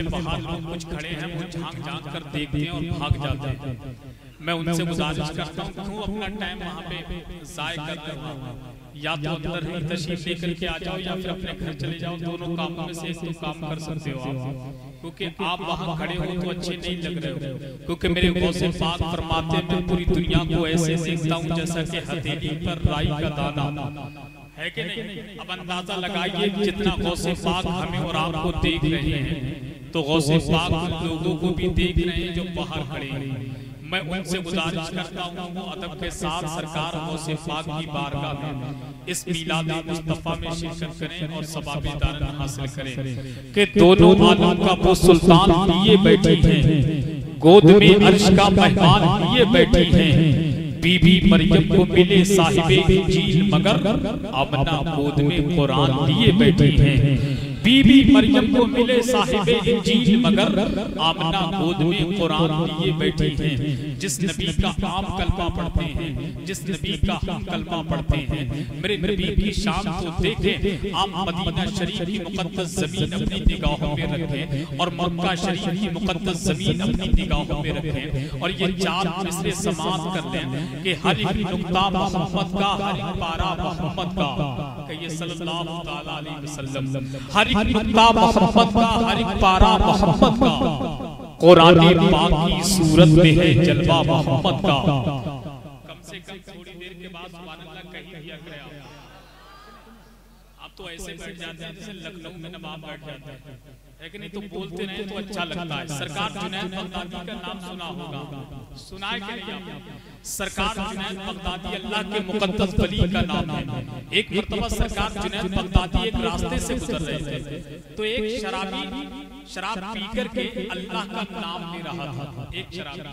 में बाहर लोग कुछ खड़े हैं, वो झांक झांक कर देखते हैं और भाग जाते हैं। मैं उनसे गुजारिश करता हूँ क्यों अपना टाइम वहाँ पे जाया करते हो, या तो अंदर ही तशरीफ लेकर के आ जाओ या फिर अपने घर चले जाओ। दोनों कामों में से एक तो काम कर सकते हो आप, क्योंकि आप वहाँ खड़े हो तो अच्छे नहीं लग रहे हो। क्योंकि मेरे गौसे पाक फरमाते मैं पूरी दुनिया को ऐसे देखता हूँ जैसा कि हथेली पर राई का दाना है कि नहीं। अब अंदाजा लगाइए जितना गौसे पाक हमें और आपको देख रहे हैं, तो गौसे पाक लोगों को भी देख रहे हैं जो बाहर खड़े हैं। मैं उनसे गुजारिश करता हूँ वो अदब के साथ सरकार गौसे पाक की बारगाह में इस मीलाद मुस्तफा में शिरकत करें और सवाब दारन हासिल करें कि दोनों आलम का वो सुल्तान लिए बैठी हैं, गोद में अर्श का मेहमान लिए बैठी हैं। बीबी मरियम को मिले साहिबे इंजील मगर आमना गोद में कुरान लिए बैठी हैं। बीबी मरियम को मिले साहिबे इंजील मगर आमना गोद में कुरान लिए बैठी हैं। जिस नबी का आप कलमा पढ़ते हैं, जिस नबी का हम कलमा पढ़ते हैं, मेरे नबी की शान को देखें। आप मदीना शरीफ की मुकद्दस जमीन अपनी निगाहों में रखें और मक्का शरीफ की मुकद्दस जमीन अपनी निगाहों में रखें और ये चार मिसरे समाप्त कर लें कि हर एक नुक्ता मोहम्मद का, हर एक पारा मोहम्मद का, कहिए सल्लल्लाहु तआला अलैहि वसल्लम, हर एक नुक्ता मोहम्मद का, हर एक पारा मोहम्मद का, कुरान पाक की सूरत में है जलवा मोहम्मद का। कम से कम थोड़ी देर के बाद सुभान अल्लाह कहीं दिया करें आप तो ऐसे बैठ जाते हैं जैसे लखनऊ में नवाब बैठ जाते हैं, लेकिन नहीं तो बोलते रहे तो अच्छा लगता है। सरकार जुनैद बगदादी का नाम सुना होगा, सुना है कि नहीं आपने? सरकार जुनैद बगदादी अल्लाह के मुकद्दस वली का नाम है। एक मर्तबा सरकार जुनैद बगदादी एक रास्ते से गुजर रहे थे, तो एक शराबी शराब पी करके अल्लाह का नाम ले रहा था। एक शराबी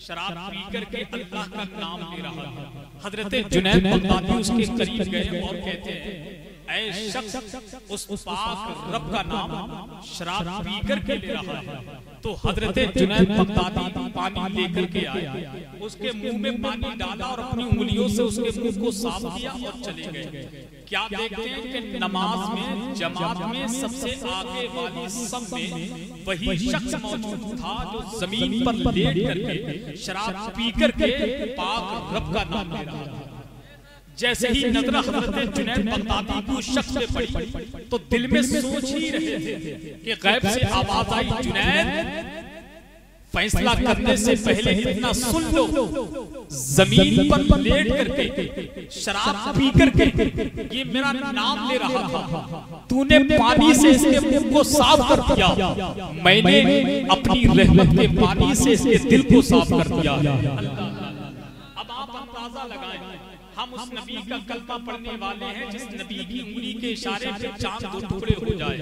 शराब पी करके अल्लाह का नाम ले रहा था। हजरत जुनैद बगदादी उसके करीब गए और कहते हैं ऐ शख्स उस पाक रब का नाम शराब पी करके ले रहा है। तो हजरत जुनैद बगदादी पानी लेकर के आए, उसके मुंह में पानी डाला और अपनी उंगलियों से उसके मुंह को साफ किया और चले गए। क्या देखते हैं कि नमाज में जमात में सबसे आगे वाली सफ में वही शख्स मौजूद था जो जमीन पर लेट करके शराब पी करके पाक रब का नाम ले रहा था। जैसे ही नजर हजरत जुनैद बगदादी की उस शख्स पे पड़ी तो दिल में सोच ही रहे थे कि गैब से आवाज आई, जुनैद फैसला करने से पहले इतना सुन लो, जमीन पर लेट करके शराब पी करके ये मेरा नाम ले रहा था, तूने पानी से इसके मुंह को साफ कर दिया, मैंने अपनी रहमत के पानी से इसके दिल को साफ कर दिया। अब आप अंदाजा लगाएं, हम उस नबी का कलमा पढ़ने वाले हैं जिस नबी की उंगली के इशारे पे चांद दो टुकड़े हो जाए,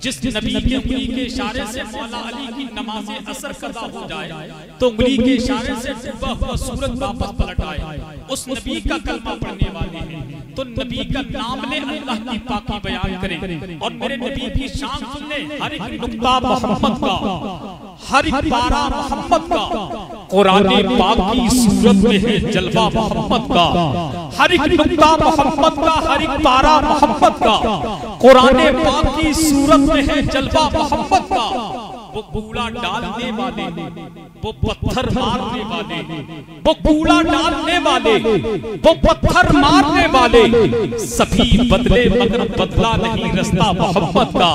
जिस नबी की उंगली के इशारे से मौला अली की नमाज असर कदा हो जाए, तो उंगली के इशारे से डूबा हुआ सूरज वापस पलट आए। उस नबी का कलमा पढ़ने वाले हैं तो नबी का नाम ले, अल्लाह की पाकी बयान करें और मेरे नबी की शान सुन ले। हर एक नुक्ता मोहम्मद का, हर एक पारा मोहम्मद का, कुरान पाक की सूरत में है जलवा मोहम्मद का। हर एक नुक्ता मोहम्मद का, हर एक पारा मोहम्मद का, कुरान पाक की सूरत में है जलवा मोहम्मद का। वो कूड़ा डालने वाले, वो पत्थर मारने वाले, वो कूड़ा डालने वाले, वो पत्थर मारने वाले, सभी बदले मगर बदला नहीं रास्ता मोहम्मद का।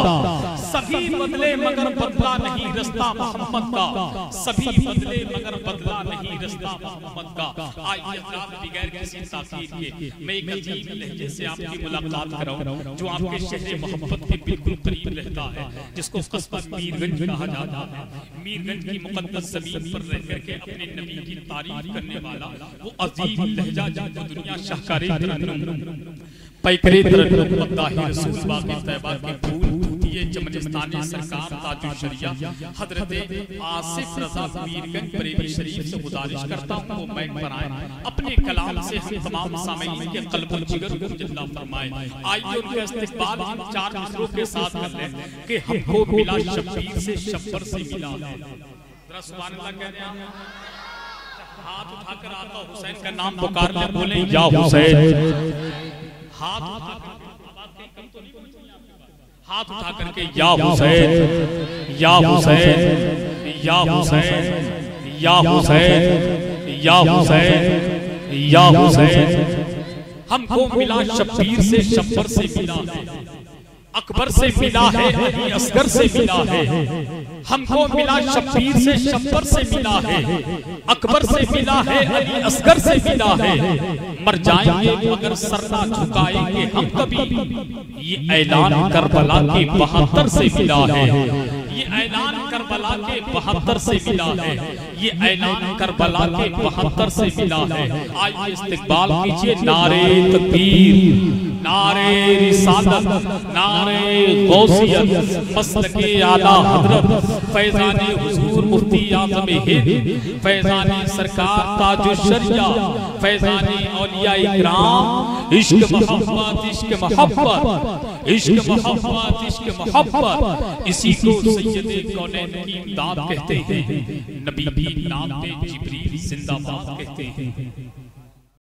सभी बदले मगर बदला नहीं रास्ता मोहम्मद का। सभी बदले मगर बदला नहीं रास्ता मोहम्मद का। आइए हज़रात, बगैर किसी ताकीद के मैं एक अजीब लहजे से आपकी मुलाकात कराऊं जो आपके शहर मोहब्बत के बिल्कुल करीब रहता है, जिसको कस्बा मीरगंज कहा जाता है। मीरगंज की मुकद्दस ज़मीन पर रह करके अपने नबी की तारीफ करने वाला वो अजीब लहजा जिनको दुनिया शाहकारे तरन्नुम पैकरे तरन्नुम मद्दाही रसूल बाक़ी तैयबा के फूल ये चमनिस्तानी सरकार ताजुल शरिया हजरत आसिफ रज़ा मीरगंज बरेली शरीफ से गुजारिश करता हूँ वो माइक पर आए, अपने कलाम से हम तमाम सामीन के क़ल्ब और जिगर को जिंदा फरमाए। आइए उनका इस्तक़बाल इन चार मिसरों के साथ कर लें कि हमको मिला शब्बीर से शब्बर से मिला। जरा सुभान अल्लाह कह रहे हैं, हाथ उठाकर आका हुसैन का नाम पुकार ले, बोले या हुसैन। हाथ उठाकर, आवाज़ कहीं कम तो नहीं पहुंची? हाथ उठा करके या हुसैन या हुसैन या हुसैन या हुसैन या हुसैन या हुसैन। हमको मिला शब्बीर से, शब्बर से मिला है, अकबर से मिला है, अली असगर से मिला है। हमको मिला शब्बीर से, शब्बर से मिला है, अकबर से मिला है, अली असगर से मिला है। मर जाएंगे मगर सर ना झुकाएंगे हम कभी, ये ऐलान करबला के 72 से मिला है। ये ऐलान करबला के 72 से मिला है। ये ऐलान करबला के 72 से मिला है। आइए इस्तकबाल कीजिए नारे तकबीर, नारे रिसालत, नारे गौसियत, मसलके आला हजरत फैजाने हुजूर मुफ्ती आज़म हिंद, फैजाने सरकार ताजुश शरिया, फैजाने औलिया इकराम। इश्क मोहब्बत, इश्क मोहब्बत, इश्क मोहब्बत, इश्क मोहब्बत, इसी को सैयदे कौनैन की इमदाद कहते हैं। नबी की नाम पे जिब्रील जिंदाबाद कहते हैं।